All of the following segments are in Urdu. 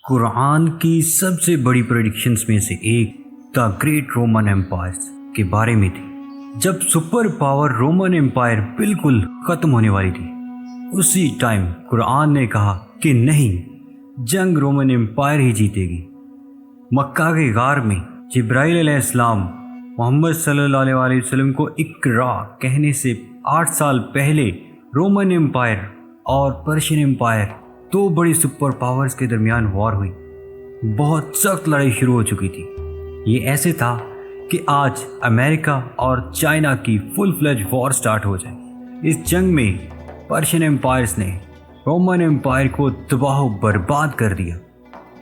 قرآن کی سب سے بڑی پریڈکشنز میں سے ایک دا گریٹ رومن امپائر کے بارے میں تھی۔ جب سپر پاور رومن امپائر بالکل ختم ہونے والی تھی، اسی ٹائم قرآن نے کہا کہ نہیں، جنگ رومن امپائر ہی جیتے گی۔ مکہ کے غار میں جبرائیل علیہ السلام محمد صلی اللہ علیہ وسلم کو اقرا کہنے سے 8 سال پہلے رومن امپائر اور پرشین امپائر، دو بڑی سپر پاورز کے درمیان وار ہوئی۔ بہت سخت لڑائی شروع ہو چکی تھی۔ یہ ایسے تھا کہ آج امریکہ اور چائنا کی فل فلیج وار سٹارٹ ہو جائے۔ اس جنگ میں پرشین امپائرز نے رومن امپائر کو تباہ و برباد کر دیا،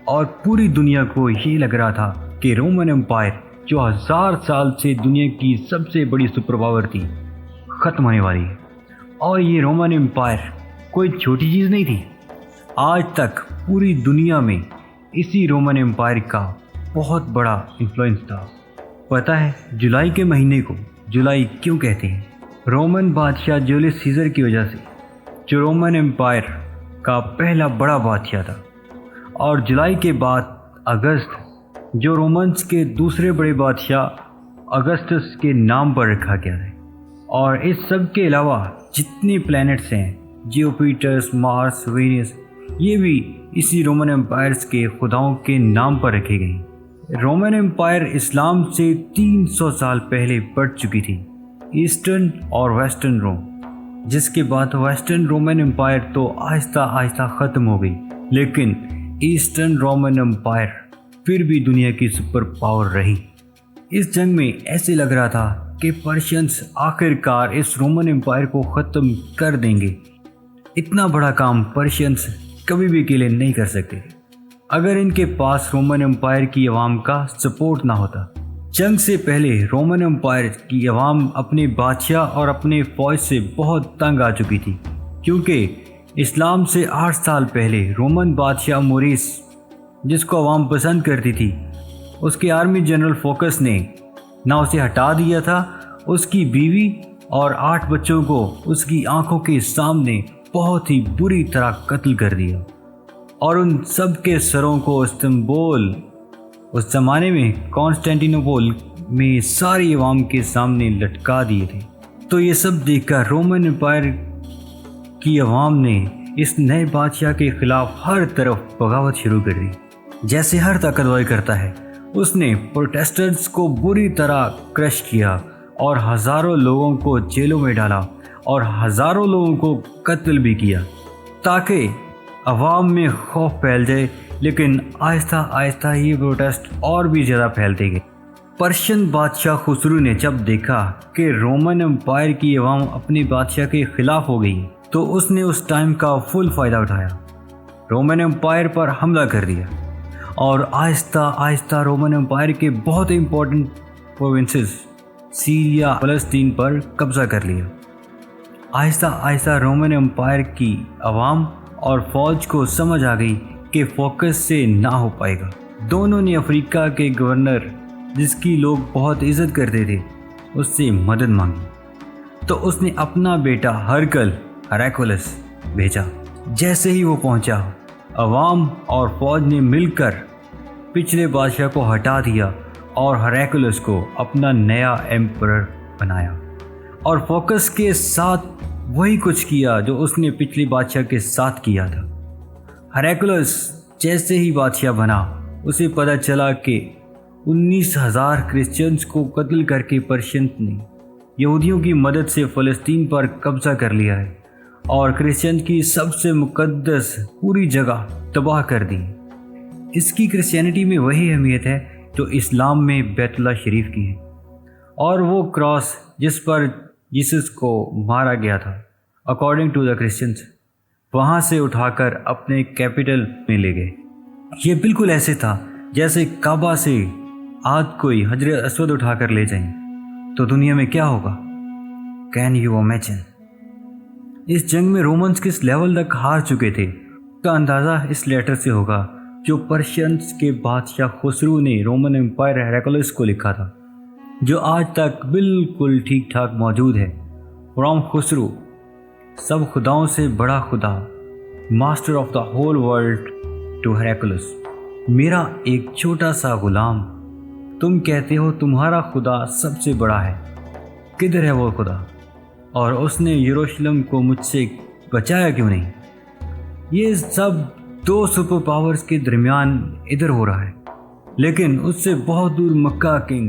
اور پوری دنیا کو یہ لگ رہا تھا کہ رومن امپائر، جو 1000 سال سے دنیا کی سب سے بڑی سپر پاور تھی، ختم ہونے والی ہے۔ اور یہ رومن امپائر کوئی چھوٹی چیز نہیں تھی۔ آج تک پوری دنیا میں اسی رومن امپائر کا بہت بڑا انفلوئنس تھا۔ پتہ ہے جولائی کے مہینے کو جولائی کیوں کہتے ہیں؟ رومن بادشاہ جولیس سیزر کی وجہ سے، جو رومن امپائر کا پہلا بڑا بادشاہ تھا، اور جولائی کے بعد اگست، جو رومنز کے دوسرے بڑے بادشاہ اگسٹس کے نام پر رکھا گیا ہے۔ اور اس سب کے علاوہ جتنے پلینٹس ہیں، جیوپیٹرس، مارس، وینس، یہ بھی اسی رومن امپائرز کے خداؤں کے نام پر رکھے گئے۔ رومن امپائر اسلام سے 300 سال پہلے بڑھ چکی تھی، ایسٹرن اور ویسٹرن روم، جس کے بعد ویسٹرن رومن امپائر تو آہستہ آہستہ ختم ہو گئی، لیکن ایسٹرن رومن امپائر پھر بھی دنیا کی سپر پاور رہی۔ اس جنگ میں ایسے لگ رہا تھا کہ پرشینز آخر کار اس رومن امپائر کو ختم کر دیں گے۔ اتنا بڑا کام پرشینز کبھی بھی اکیلے نہیں کر سکتے اگر ان کے پاس رومن امپائر کی عوام کا سپورٹ نہ ہوتا۔ جنگ سے پہلے رومن امپائر کی عوام اپنے بادشاہ اور اپنے فوج سے بہت تنگ آ چکی تھی، کیونکہ اسلام سے 8 سال پہلے رومن بادشاہ موریس، جس کو عوام پسند کرتی تھی، اس کے آرمی جنرل فوکس نے نہ اسے ہٹا دیا تھا، اس کی بیوی اور 8 بچوں کو اس کی آنکھوں کے سامنے بہت ہی بری طرح قتل کر دیا، اور ان سب کے سروں کو استنبول، اس زمانے میں کانسٹینٹینوپول میں ساری عوام کے سامنے لٹکا دیے تھے۔ تو یہ سب دیکھ کر رومن امپائر کی عوام نے اس نئے بادشاہ کے خلاف ہر طرف بغاوت شروع کر دی۔ جیسے ہر طاقتور کرتا ہے، اس نے پروٹیسٹنٹس کو بری طرح کرش کیا اور ہزاروں لوگوں کو جیلوں میں ڈالا اور ہزاروں لوگوں کو قتل بھی کیا، تاکہ عوام میں خوف پھیل جائے۔ لیکن آہستہ آہستہ یہ پروٹیسٹ اور بھی زیادہ پھیلتے گئے۔ پرشین بادشاہ خسرو نے جب دیکھا کہ رومن امپائر کی عوام اپنے بادشاہ کے خلاف ہو گئی، تو اس نے اس ٹائم کا فل فائدہ اٹھایا، رومن امپائر پر حملہ کر دیا، اور آہستہ آہستہ رومن امپائر کے بہت امپورٹنٹ پروونسز سیریا، فلسطین پر قبضہ کر لیا۔ آہستہ آہستہ رومن امپائر کی عوام اور فوج کو سمجھ آ گئی کہ فوکس سے نہ ہو پائے گا۔ دونوں نے افریقہ کے گورنر، جس کی لوگ بہت عزت کرتے تھے، اس سے مدد مانگی۔ تو اس نے اپنا بیٹا ہرکولس بھیجا۔ جیسے ہی وہ پہنچا، عوام اور فوج نے مل کر پچھلے بادشاہ کو ہٹا دیا اور ہرکولس کو اپنا نیا ایمپرر بنایا، اور فوکس کے ساتھ وہی کچھ کیا جو اس نے پچھلے بادشاہ کے ساتھ کیا تھا۔ ہرکولس جیسے ہی بادشاہ بنا، اسے پتہ چلا کہ 19,000 کرسچنز کو قتل کر کے پرشینز نے یہودیوں کی مدد سے فلسطین پر قبضہ کر لیا ہے، اور کرسچن کی سب سے مقدس پوری جگہ تباہ کر دی۔ اس کی کرسچینٹی میں وہی اہمیت ہے جو اسلام میں بیت اللہ شریف کی ہے، اور وہ کراس جس پر جیسس کو مارا گیا تھا، اکارڈنگ ٹو دا کرسچنز، وہاں سے اٹھا کر اپنے کیپٹل میں لے گئے۔ یہ بالکل ایسے تھا جیسے کعبہ سے آج کوئی حجر اسود اٹھا کر لے جائیں تو دنیا میں کیا ہوگا؟ Can you imagine? اس جنگ میں رومنز کس لیول تک ہار چکے تھے، کا اندازہ اس لیٹر سے ہوگا جو پرشینز کے بادشاہ خسرو نے رومن امپائر ہرکولس کو لکھا تھا، جو آج تک بالکل ٹھیک ٹھاک موجود ہے۔ فرام خسرو، سب خداؤں سے بڑا خدا، master of the whole world, to Hercules. میرا ایک چھوٹا سا غلام، تم کہتے ہو تمہارا خدا سب سے بڑا ہے، کدھر ہے وہ خدا؟ اور اس نے یروشلم کو مجھ سے بچایا کیوں نہیں؟ یہ سب دو سپر پاورز کے درمیان ادھر ہو رہا ہے، لیکن اس سے بہت دور مکہ کے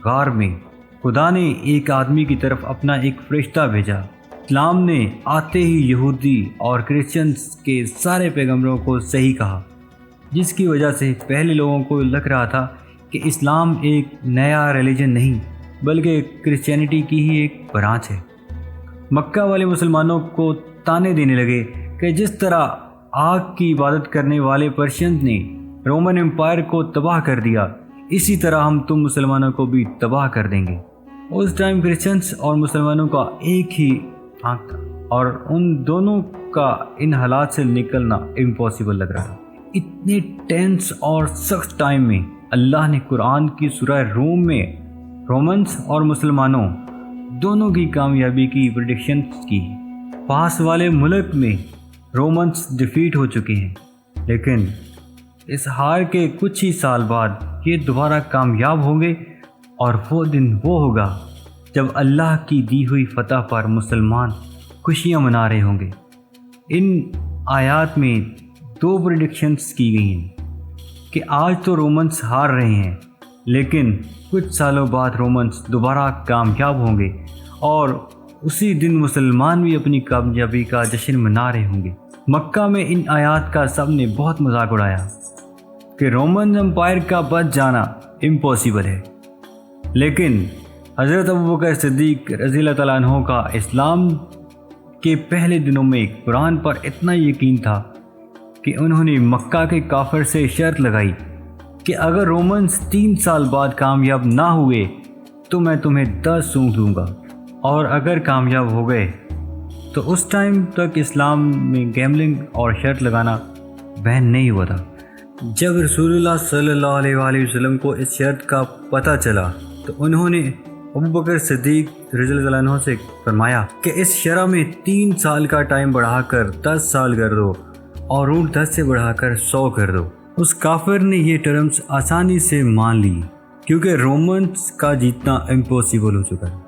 غار میں خدا نے ایک آدمی کی طرف اپنا ایک فرشتہ بھیجا۔ اسلام نے آتے ہی یہودی اور کرسچنز کے سارے پیغمبروں کو صحیح کہا، جس کی وجہ سے پہلے لوگوں کو لگ رہا تھا کہ اسلام ایک نیا ریلیجن نہیں بلکہ کرسچینٹی کی ہی ایک برانچ ہے۔ مکہ والے مسلمانوں کو تانے دینے لگے کہ جس طرح آگ کی عبادت کرنے والے پرشینز نے رومن امپائر کو تباہ کر دیا، اسی طرح ہم تم مسلمانوں کو بھی تباہ کر دیں گے۔ اس ٹائم کرسچنز اور مسلمانوں کا ایک ہی آنکھ تھا، اور ان دونوں کا ان حالات سے نکلنا امپاسبل لگ رہا تھا۔ اتنے ٹینس اور سخت ٹائم میں اللہ نے قرآن کی سورہ روم میں رومنز اور مسلمانوں دونوں کی کامیابی کی پریڈکشنز کی۔ پاس والے ملک میں رومنز ڈیفیٹ ہو چکے ہیں، لیکن اس ہار کے کچھ ہی سال بعد یہ دوبارہ کامیاب ہوں گے، اور وہ دن وہ ہوگا جب اللہ کی دی ہوئی فتح پر مسلمان خوشیاں منا رہے ہوں گے۔ ان آیات میں دو پریڈکشنز کی گئی ہیں کہ آج تو رومنز ہار رہے ہیں، لیکن کچھ سالوں بعد رومنز دوبارہ کامیاب ہوں گے، اور اسی دن مسلمان بھی اپنی کامیابی کا جشن منا رہے ہوں گے۔ مکہ میں ان آیات کا سب نے بہت مذاق اڑایا کہ رومن امپائر کا بچ جانا امپاسبل ہے، لیکن حضرت ابوبکر صدیق رضی اللہ تعالیٰ عنہ کا اسلام کے پہلے دنوں میں قرآن پر اتنا یقین تھا کہ انہوں نے مکہ کے کافر سے شرط لگائی کہ اگر رومنز 3 سال بعد کامیاب نہ ہوئے تو میں تمہیں 10 اونٹ دوں گا، اور اگر کامیاب ہو گئے تو اس ٹائم تک اسلام میں گیملنگ اور شرط لگانا بین نہیں ہوا تھا۔ جب رسول اللہ صلی اللہ علیہ وآلہ وسلم کو اس شرط کا پتہ چلا تو انہوں نے ابوبکر صدیق رضی اللہ عنہ سے فرمایا کہ اس شرح میں 3 سال کا ٹائم بڑھا کر 10 سال کر دو، اور اونٹ 10 سے بڑھا کر 100 کر دو۔ اس کافر نے یہ ٹرمز آسانی سے مان لی کیونکہ رومنز کا جیتنا امپاسبل ہو چکا ہے۔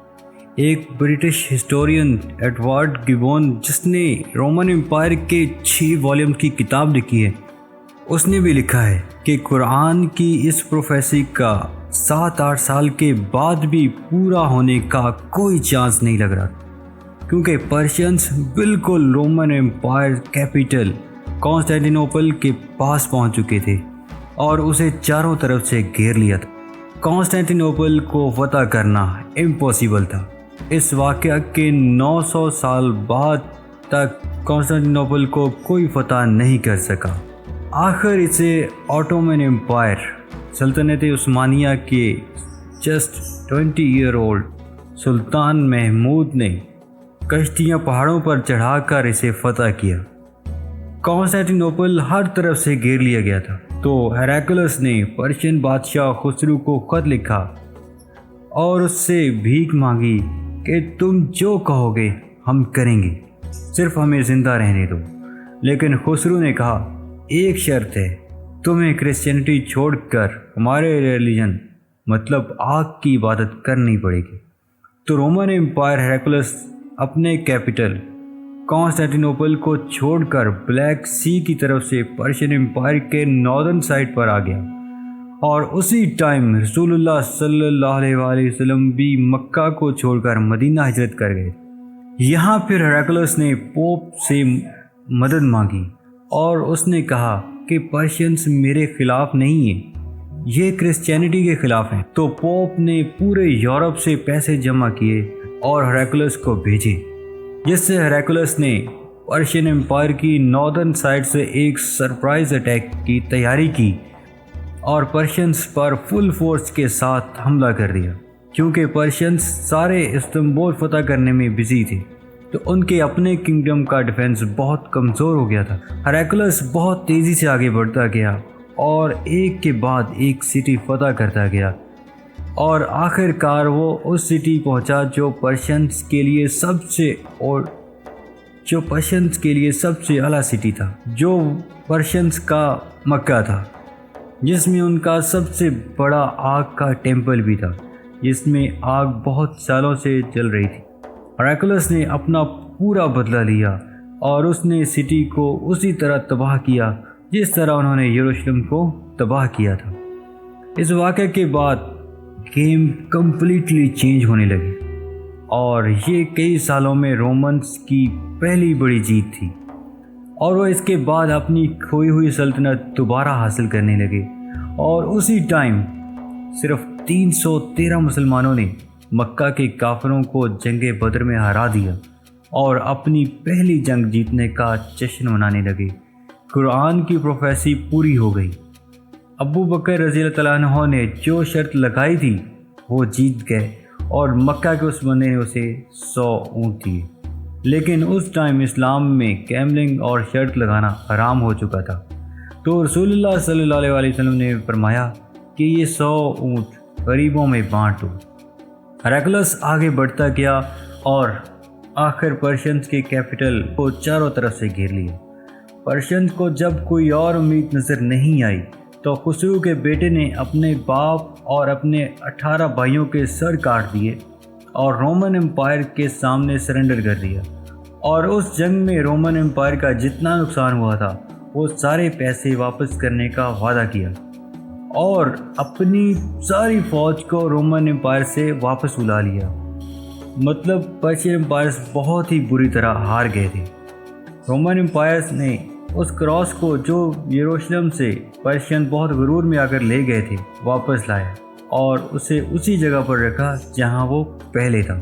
ایک برٹش ہسٹورین ایڈورڈ گبون، جس نے رومن امپائر کے 6 والیوم کی کتاب لکھی ہے، اس نے بھی لکھا ہے کہ قرآن کی اس پروفیسی کا 7-8 سال کے بعد بھی پورا ہونے کا کوئی چانس نہیں لگ رہا، کیونکہ پرشینز بالکل رومن امپائر کیپٹل کانسٹینٹینوپل کے پاس پہنچ چکے تھے اور اسے چاروں طرف سے گھیر لیا تھا۔ کانسٹینٹینوپل کو فتح کرنا امپاسبل تھا۔ اس واقعہ کے 900 سال بعد تک کانسٹینٹینوپل کو کوئی فتح نہیں کر سکا۔ آخر اسے آٹومن امپائر سلطنت عثمانیہ کے جسٹ 20 ایئر اولڈ سلطان محمود نے کشتیاں پہاڑوں پر چڑھا کر اسے فتح کیا۔ کانسٹینٹینوپل ہر طرف سے گھیر لیا گیا تھا، تو ہیراکلس نے پرشین بادشاہ خسرو کو خط لکھا اور اس سے بھیک مانگی کہ تم جو کہو گے ہم کریں گے، صرف ہمیں زندہ رہنے دو۔ لیکن خسرو نے کہا ایک شرط ہے، تمہیں کرسچینٹی چھوڑ کر ہمارے ریلیجن مطلب آگ کی عبادت کرنی پڑے گی۔ تو رومن امپائر ہیراکلس اپنے کیپٹل کانسٹینٹینوپل کو چھوڑ کر بلیک سی کی طرف سے پرشین امپائر کے ناردرن سائڈ پر آ گیا، اور اسی ٹائم رسول اللہ صلی اللہ علیہ وآلہ وسلم بھی مکہ کو چھوڑ کر مدینہ ہجرت کر گئے۔ یہاں پھر ہیراکلس نے پوپ سے مدد مانگی اور اس نے کہا کہ پرشینز میرے خلاف نہیں ہیں، یہ کرسچینٹی کے خلاف ہیں۔ تو پوپ نے پورے یورپ سے پیسے جمع کیے اور ہیراکلس کو بھیجے، جس سے ہیراکلس نے پرشین امپائر کی ناردرن سائڈ سے ایک سرپرائز اٹیک کی تیاری کی اور پرشینز پر فل فورس کے ساتھ حملہ کر دیا۔ کیونکہ پرشینز سارے استنبول فتح کرنے میں بزی تھے، تو ان کے اپنے کنگڈم کا ڈیفنس بہت کمزور ہو گیا تھا۔ ہیراکلس بہت تیزی سے آگے بڑھتا گیا اور ایک کے بعد ایک سٹی فتح کرتا گیا، اور آخر کار وہ اس سٹی پہنچا جو پرشینز کے لیے سب سے اعلیٰ سٹی تھا، جو پرشینز کا مکہ تھا۔ جس میں ان کا سب سے بڑا آگ کا ٹیمپل بھی تھا، جس میں آگ بہت سالوں سے جل رہی تھی۔ ہیراکلیس نے اپنا پورا بدلہ لیا اور اس نے سٹی کو اسی طرح تباہ کیا جس طرح انہوں نے یروشلم کو تباہ کیا تھا۔ اس واقعے کے بعد گیم کمپلیٹلی چینج ہونے لگی اور یہ کئی سالوں میں رومنس کی پہلی بڑی جیت تھی، اور وہ اس کے بعد اپنی کھوئی ہوئی سلطنت دوبارہ حاصل کرنے لگے۔ اور اسی ٹائم صرف 313 مسلمانوں نے مکہ کے کافروں کو جنگ بدر میں ہرا دیا اور اپنی پہلی جنگ جیتنے کا جشن منانے لگے۔ قرآن کی پروفیسی پوری ہو گئی۔ ابو بکر رضی اللہ تعالیٰ عنہ نے جو شرط لگائی تھی وہ جیت گئے، اور مکہ کے اس بندے نے اسے 100 اونٹ دیے۔ لیکن اس ٹائم اسلام میں گیملنگ اور شرط لگانا حرام ہو چکا تھا، تو رسول اللہ صلی اللہ علیہ وسلم نے فرمایا کہ یہ 100 اونٹ غریبوں میں بانٹ دو۔ ہیراکلیس آگے بڑھتا گیا اور آخر پرشینز کے کیپٹل کو چاروں طرف سے گھیر لیا۔ پرشینز کو جب کوئی اور امید نظر نہیں آئی تو خسرو کے بیٹے نے اپنے باپ اور اپنے 18 بھائیوں کے سر کاٹ دیے اور رومن امپائر کے سامنے سرنڈر کر دیا، اور اس جنگ میں رومن امپائر کا جتنا نقصان ہوا تھا وہ سارے پیسے واپس کرنے کا وعدہ کیا اور اپنی ساری فوج کو رومن امپائر سے واپس بلا لیا۔ مطلب پرشین امپائرز بہت ہی بری طرح ہار گئے تھے۔ رومن امپائرز نے اس کراس کو جو یروشلم سے پرشین بہت غرور میں آ کر لے گئے تھے واپس لایا اور اسے اسی جگہ پر رکھا جہاں وہ پہلے تھا،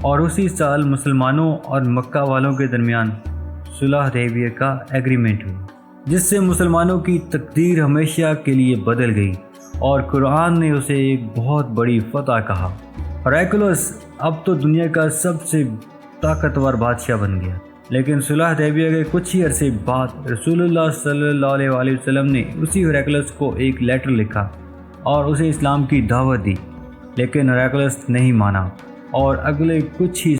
اور اسی سال مسلمانوں اور مکہ والوں کے درمیان صلح حدیبیہ کا ایگریمنٹ ہوا، جس سے مسلمانوں کی تقدیر ہمیشہ کے لیے بدل گئی اور قرآن نے اسے ایک بہت بڑی فتح کہا۔ ہیراکلیس اب تو دنیا کا سب سے طاقتور بادشاہ بن گیا، لیکن صلح حدیبیہ کے کچھ ہی عرصے بعد رسول اللہ صلی اللہ علیہ وسلم نے اسی ہیراکلیس کو ایک لیٹر لکھا اور اسے اسلام کی دعوت دی، لیکن ہیراکلیس نہیں مانا اور اگلے کچھ ہی